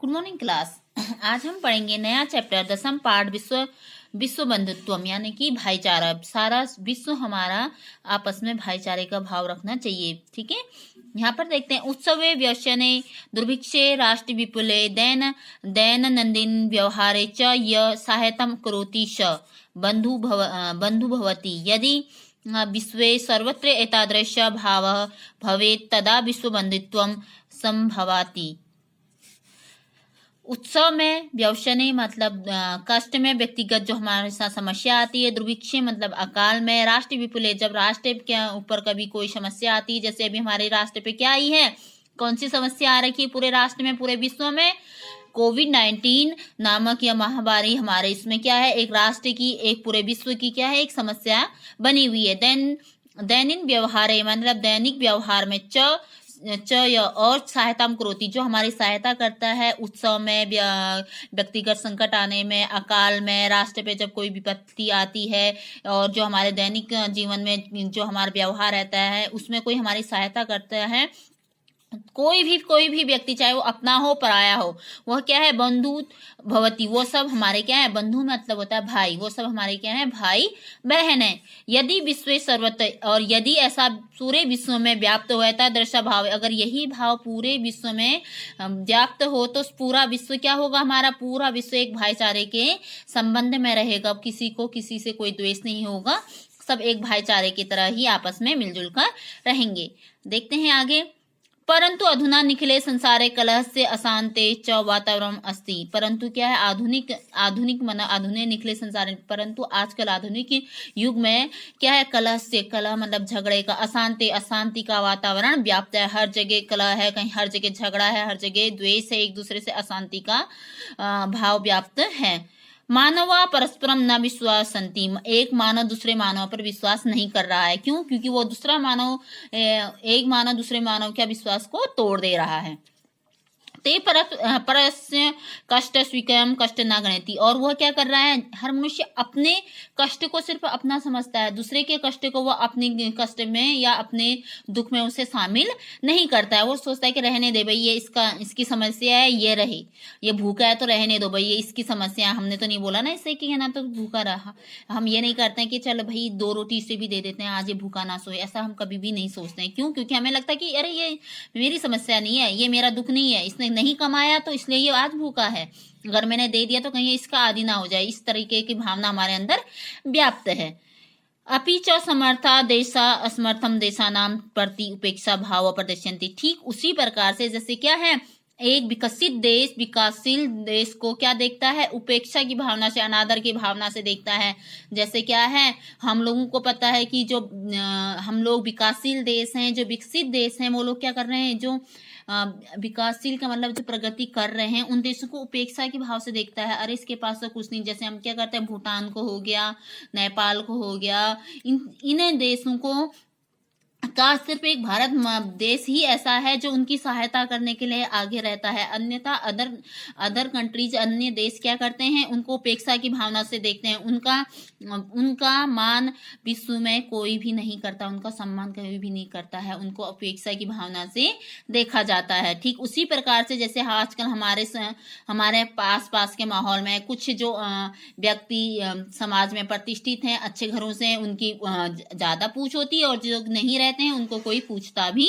Good morning class. आज हम पढ़ेंगे नया चैप्टर 10वीं पाठ विश्व बंधुत्वम, यानी कि भाईचारा। सारा विश्व हमारा आपस में भाईचारे का भाव रखना चाहिए। ठीक है, यहाँ पर देखते हैं। उत्सवे व्यसने दुर्भिक्षे राष्ट्र विपुले दैनंदिन व्यवहारे च य सहायतां करोति स बंधु भवति। यदि विश्वे सर्वत्र एतादृश भावः भवेत् तदा विश्वबंधुत्वं संभवाति। उत्सव में व्यवसने मतलब कष्ट में, व्यक्तिगत जो हमारे साथ समस्या आती है। दुर्भिक्षे मतलब अकाल में। राष्ट्र विपुले जब राष्ट्र के ऊपर कभी कोई समस्या आती है, जैसे अभी हमारे राष्ट्र पे क्या आई है, कौन सी समस्या आ रखी है पूरे राष्ट्र में, पूरे विश्व में? कोविड-19 नामक यह महामारी हमारे इसमें क्या है, एक राष्ट्र की, एक पूरे विश्व की क्या है, एक समस्या बनी हुई है। दैनिक व्यवहार मतलब दैनिक व्यवहार में और सहायता करोति जो हमारी सहायता करता है उत्सव में, व्यक्तिगत संकट आने में, अकाल में, राष्ट्र पे जब कोई विपत्ति आती है, और जो हमारे दैनिक जीवन में जो हमारा व्यवहार रहता है उसमें कोई हमारी सहायता करता है। कोई भी व्यक्ति, चाहे वो अपना हो पराया हो, वह क्या है, बंधु भवती, वो सब हमारे क्या है, बंधु मतलब होता है भाई, वो सब हमारे क्या है, भाई बहन है। यदि विश्व सर्वत्र, और यदि ऐसा पूरे विश्व में व्याप्त हुआ था दृश्य भाव, अगर यही भाव पूरे विश्व में व्याप्त हो तो पूरा विश्व क्या होगा, हमारा पूरा विश्व एक भाईचारे के संबंध में रहेगा। किसी को किसी से कोई द्वेष नहीं होगा, सब एक भाईचारे की तरह ही आपस में मिलजुल कर रहेंगे। देखते हैं आगे। परंतु अधुना निखिले संसारे कलह से अशांते च वातावरण अस्ति। परंतु क्या है, आधुनिक निखिले संसार, परंतु आजकल आधुनिक युग में क्या है, कलह मतलब झगड़े का, अशांति का वातावरण व्याप्त है। हर जगह कलह है, कहीं हर जगह झगड़ा है, हर जगह द्वेष है, एक दूसरे से अशांति का भाव व्याप्त है। मानवा परस्परम न विश्वासंति, एक मानव दूसरे मानव पर विश्वास नहीं कर रहा है। क्यों? क्योंकि वो एक मानव दूसरे मानव के विश्वास को तोड़ दे रहा है। ते परस्य कष्ट स्वीकरम कष्ट न गणयति, और वह क्या कर रहा है, हर मनुष्य अपने कष्ट को सिर्फ अपना समझता है, दूसरे के कष्ट को वह अपने कष्ट में या अपने दुख में उसे शामिल नहीं करता है। वो सोचता है कि रहने दे भाई, ये इसकी समस्या है, ये रहे, ये भूखा है तो रहने दो भाई, ये इसकी समस्या है, हमने तो नहीं बोला ना इससे कि है ना तो भूखा रहा। हम ये नहीं करते हैं कि चलो भाई 2 रोटी से भी दे देते हैं, आज ये भूखा ना सोए, ऐसा हम कभी भी नहीं सोचते हैं। क्यों? क्योंकि हमें लगता है कि अरे ये मेरी समस्या नहीं है, ये मेरा दुख नहीं है, इसने नहीं कमाया तो इसलिए ये आज भूखा है, अगर मैंने दे दिया तो कहीं इसका आदी ना हो जाए। इस तरीके की भावना हमारे अंदर व्याप्त है। अपि च समर्था देशा असमर्थम देशानाम प्रति उपेक्षा भाव प्रदर्शयन्ति। ठीक उसी प्रकार से जैसे क्या है, एक विकासशील देश को क्या देखता है, उपेक्षा की भावना से, अनादर की भावना से देखता है। जैसे क्या है, हम लोगों को पता है कि जो हम लोग विकासशील देश हैं, जो विकसित देश हैं, वो लोग क्या कर रहे हैं, जो विकासशील का मतलब जो प्रगति कर रहे हैं, उन देशों को उपेक्षा के भाव से देखता है। अरे इसके पास तो कुछ नहीं। जैसे हम क्या करते हैं, भूटान को हो गया, नेपाल को हो गया, इन देशों को का सिर्फ एक भारत देश ही ऐसा है जो उनकी सहायता करने के लिए आगे रहता है। अन्यथा अदर कंट्रीज, अन्य देश क्या करते हैं, उनको उपेक्षा की भावना से देखते हैं। उनका मान विश्व में कोई भी नहीं करता, उनका सम्मान कभी भी नहीं करता है, उनको उपेक्षा की भावना से देखा जाता है। ठीक उसी प्रकार से जैसे आजकल हमारे पास के माहौल में कुछ जो व्यक्ति समाज में प्रतिष्ठित हैं, अच्छे घरों से, उनकी ज्यादा पूछ होती है, और जो नहीं रहते हैं उनको कोई पूछता भी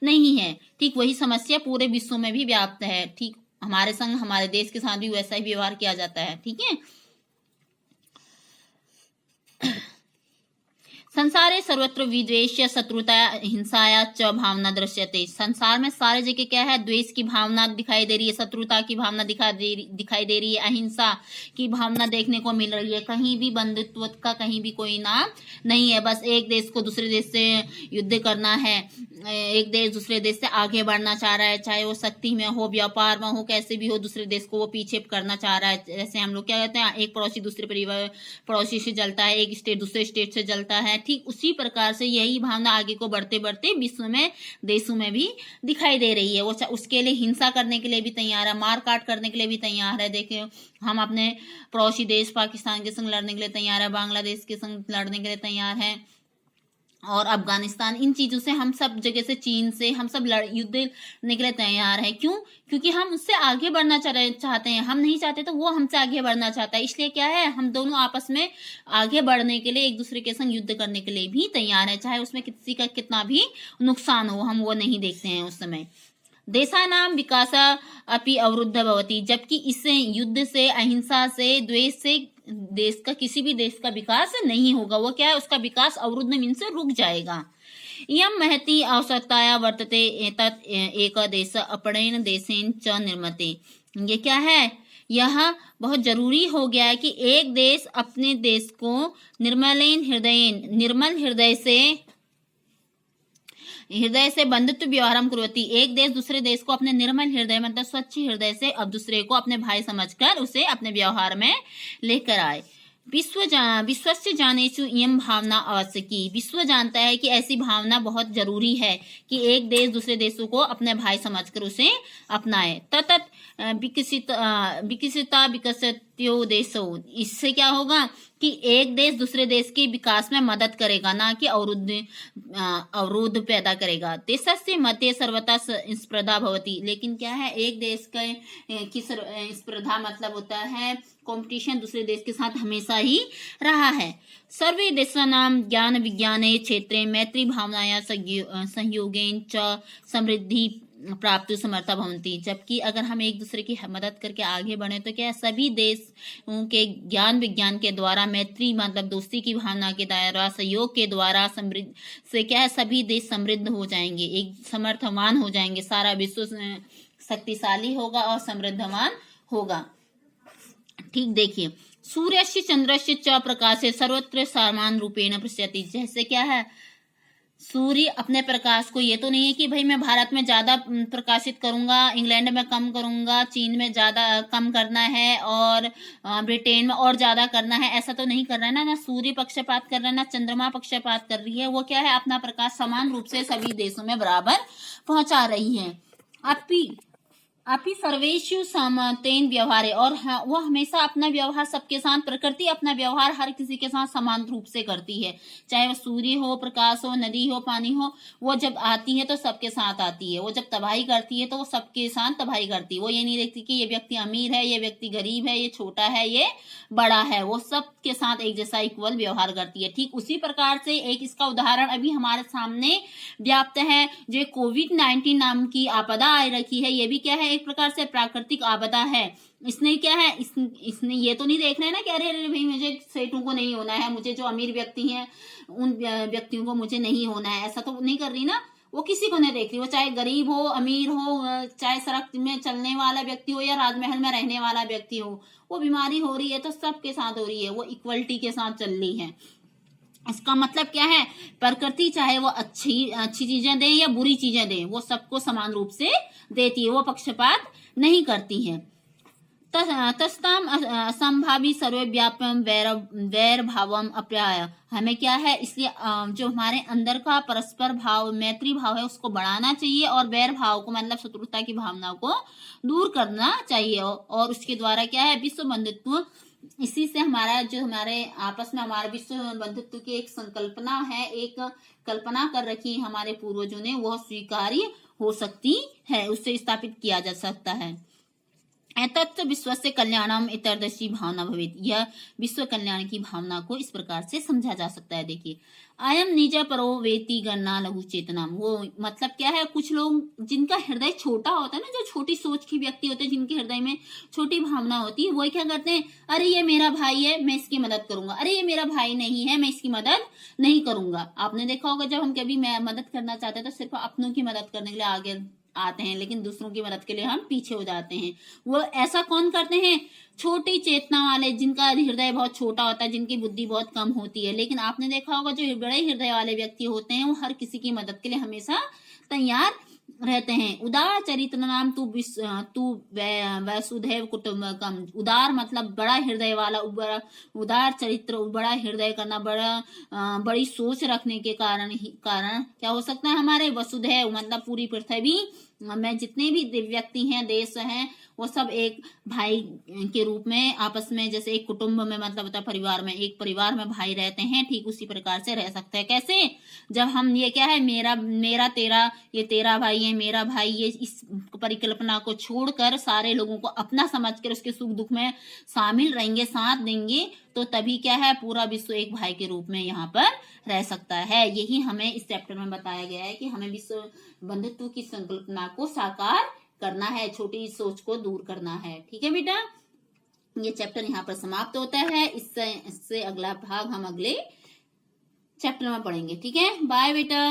नहीं है। ठीक वही समस्या पूरे विश्व में भी व्याप्त है। ठीक हमारे संग, हमारे देश के साथ भी वैसा ही व्यवहार किया जाता है। ठीक है। संसारे सर्वत्र विद्वेष शत्रुता हिंसाया च भावना दृश्यते। संसार में सारे जगह क्या है, द्वेष की भावना दिखाई दे रही है, शत्रुता की भावना दिखाई दे रही है, अहिंसा की भावना देखने को मिल रही है। कहीं भी बंधुत्व का कहीं भी कोई नाम नहीं है। बस एक देश को दूसरे देश से युद्ध करना है, एक देश दूसरे देश से आगे बढ़ना चाह रहा है, चाहे वो शक्ति में हो, व्यापार में हो, कैसे भी हो, दूसरे देश को वो पीछे करना चाह रहा है। जैसे हम लोग क्या कहते हैं, एक पड़ोसी दूसरे पड़ोसी से जलता है, एक स्टेट दूसरे स्टेट से जलता है। ठीक उसी प्रकार से यही भावना आगे को बढ़ते बढ़ते विश्व में, देशों में भी दिखाई दे रही है। वो उसके लिए हिंसा करने के लिए भी तैयार है, मार काट करने के लिए भी तैयार है। देखिए हम अपने पड़ोसी देश पाकिस्तान के संग लड़ने के लिए तैयार है, बांग्लादेश के संग लड़ने के लिए तैयार है, और अफगानिस्तान, इन चीज़ों से हम सब जगह से, चीन से हम सब युद्ध लड़ने के लिए तैयार हैं। क्यों? क्योंकि हम उससे आगे बढ़ना चाहते हैं। हम नहीं चाहते तो वो हमसे आगे बढ़ना चाहता है। इसलिए क्या है, हम दोनों आपस में आगे बढ़ने के लिए एक दूसरे के संग युद्ध करने के लिए भी तैयार है, चाहे उसमें किसी का कितना भी नुकसान हो, हम वो नहीं देखते हैं उस समय। देशानां विकासा अपि अवरुद्ध भवति, जबकि इससे, युद्ध से, अहिंसा से, द्वेष से देश का, किसी भी देश का विकास नहीं होगा। वो क्या है, उसका विकास अवरुद्ध मीन्स रुक जाएगा। इयं महती आवश्यकताया वर्तते एतत् एक देश अपरेण देशेन च निर्मते। ये क्या है, यह बहुत जरूरी हो गया है कि एक देश अपने देश को निर्मल हृदय से बंधुत्व व्यवहारम कुर्वती, एक देश दूसरे देश को अपने निर्मल हृदय मतलब स्वच्छ हृदय से अब दूसरे को अपने भाई समझकर उसे अपने व्यवहार में लेकर आए। विश्वस्य जानेषु इयं भावना आवश्यकी, विश्व जानता है कि ऐसी भावना बहुत जरूरी है कि एक देश दूसरे देशों को अपने भाई समझकर उसे अपनाए। ततत विकसिता विकसत्यो देशो, इससे क्या होगा कि एक देश दूसरे देश के विकास में मदद करेगा, ना कि अवरोध पैदा करेगा। देशस्य मध्य सर्वथा स्पर्धा भवति, लेकिन क्या है, एक देश की स्पर्धा मतलब होता है कंपटीशन दूसरे देश के साथ हमेशा ही रहा है। सर्वे देशानां ज्ञान विज्ञाने क्षेत्रे मैत्री भावनाया सहयोगेन च समृद्धि प्राप्त समर्था भवन्ति, जबकि अगर हम एक दूसरे की मदद करके आगे बढ़े तो क्या सभी देशों के ज्ञान विज्ञान के द्वारा, मैत्री मतलब दोस्ती की भावना के द्वारा, सहयोग के द्वारा समृद्ध से क्या है, सभी देश समृद्ध हो जाएंगे, एक समर्थवान हो जाएंगे, सारा विश्व शक्तिशाली होगा और समृद्धवान होगा। ठीक देखिए, सूर्यस्य चंद्रस्य च प्रकाशे सर्वत्र समान रूपेण पश्यति, जैसे क्या है, सूर्य अपने प्रकाश को, ये तो नहीं है कि भाई मैं भारत में ज्यादा प्रकाशित करूंगा, इंग्लैंड में कम करूंगा, चीन में ज्यादा कम करना है और ब्रिटेन में और ज्यादा करना है, ऐसा तो नहीं कर रहा है ना सूर्य पक्षपात कर रहा है, ना चंद्रमा पक्षपात कर रही है। वो क्या है, अपना प्रकाश समान रूप से सभी देशों में बराबर पहुंचा रही है। अपि सर्वेषु समतेन व्यवहारे, और वो हमेशा अपना व्यवहार सबके साथ, प्रकृति अपना व्यवहार हर किसी के साथ समान रूप से करती है, चाहे वो सूर्य हो, प्रकाश हो, नदी हो, पानी हो, वो जब आती है तो सबके साथ आती है, वो जब तबाही करती है तो वो सबके साथ तबाही करती है। वो ये नहीं देखती कि ये व्यक्ति अमीर है, ये व्यक्ति गरीब है, ये छोटा है, ये बड़ा है, वो सबके साथ एक जैसा इक्वल व्यवहार करती है। ठीक उसी प्रकार से एक इसका उदाहरण अभी हमारे सामने व्याप्त है, जो कोविड-19 नाम की आपदा आ रखी है, ये भी क्या है, एक प्रकार से प्राकृतिक आपदा है। इसने क्या है, इसने ये तो नहीं देख रहे हैं ना कि अरे भाई मुझे सेठों को नहीं होना है, मुझे जो अमीर व्यक्ति हैं उन व्यक्तियों को मुझे नहीं होना है, ऐसा तो नहीं कर रही ना। वो किसी को नहीं देख रही, वो चाहे गरीब हो, अमीर हो, चाहे सड़क में चलने वाला व्यक्ति हो या राजमहल में रहने वाला व्यक्ति हो, वो बीमारी हो रही है तो सबके साथ हो रही है, वो इक्वलिटी के साथ चल रही है। इसका मतलब क्या है, प्रकृति चाहे वो अच्छी चीजें दे या बुरी चीजें दे, वो सबको समान रूप से देती है, वो पक्षपात नहीं करती है। तस्ताम असंभावी सर्वव्यापम वैर भावम अप्राय, हमें क्या है, इसलिए जो हमारे अंदर का परस्पर भाव, मैत्री भाव है, उसको बढ़ाना चाहिए और वैर भाव को मतलब शत्रुता की भावना को दूर करना चाहिए। और उसके द्वारा क्या है, विश्व बंधुत्व, इसी से हमारा जो हमारे आपस में हमारे विश्व बंधुत्व की एक संकल्पना है, एक कल्पना कर रखी है हमारे पूर्वजों ने, वह स्वीकार्य हो सकती है, उससे स्थापित किया जा सकता है। तत्व विश्व से कल्याणम इतरदर्शी भावना भवेत, यह विश्व कल्याण की भावना को इस प्रकार से समझा जा सकता है। देखिए, अयम निज परो वेति गणना लघु चेतना, वो मतलब क्या है, कुछ लोग जिनका हृदय छोटा होता है ना, जो छोटी सोच के व्यक्ति होते हैं, जिनके हृदय में छोटी भावना होती है, वो क्या करते हैं, अरे ये मेरा भाई है मैं इसकी मदद करूंगा, अरे ये मेरा भाई नहीं है मैं इसकी मदद नहीं करूंगा। आपने देखा होगा जब हम कभी मदद करना चाहते हैं तो सिर्फ अपनों की मदद करने के लिए आगे आते हैं, लेकिन दूसरों की मदद के लिए हम पीछे हो जाते हैं। वो ऐसा कौन करते हैं, छोटी चेतना वाले, जिनका हृदय बहुत छोटा होता है, जिनकी बुद्धि बहुत कम होती है। लेकिन आपने देखा होगा जो बड़े हृदय वाले व्यक्ति होते हैं, वो हर किसी की मदद के लिए हमेशा तैयार रहते हैं। उदार चरित्र नाम तू वसुधैव कुटुंबकम, उदार मतलब बड़ा हृदय वाला, उदार चरित्र, बड़ा हृदय करना, बड़ी सोच रखने के कारण क्या हो सकता है, हमारे वसुधैव मतलब पूरी पृथ्वी में जितने भी व्यक्ति हैं, देश हैं, वो सब एक भाई के रूप में आपस में, जैसे एक कुटुंब में मतलब होता है परिवार में, एक परिवार में भाई रहते हैं, ठीक उसी प्रकार से रह सकते हैं। कैसे? जब हम ये क्या है, मेरा मेरा तेरा, ये तेरा भाई है, मेरा भाई, ये इस परिकल्पना को छोड़कर सारे लोगों को अपना समझकर उसके सुख दुख में शामिल रहेंगे, साथ देंगे, तो तभी क्या है, पूरा विश्व एक भाई के रूप में यहाँ पर रह सकता है। यही हमें इस चैप्टर में बताया गया है कि हमें विश्व बंधुत्व की संकल्पना को साकार करना है, छोटी सोच को दूर करना है। ठीक है बेटा, ये चैप्टर यहाँ पर समाप्त होता है। इससे अगला भाग हम अगले चैप्टर में पढ़ेंगे। ठीक है, बाय बेटा।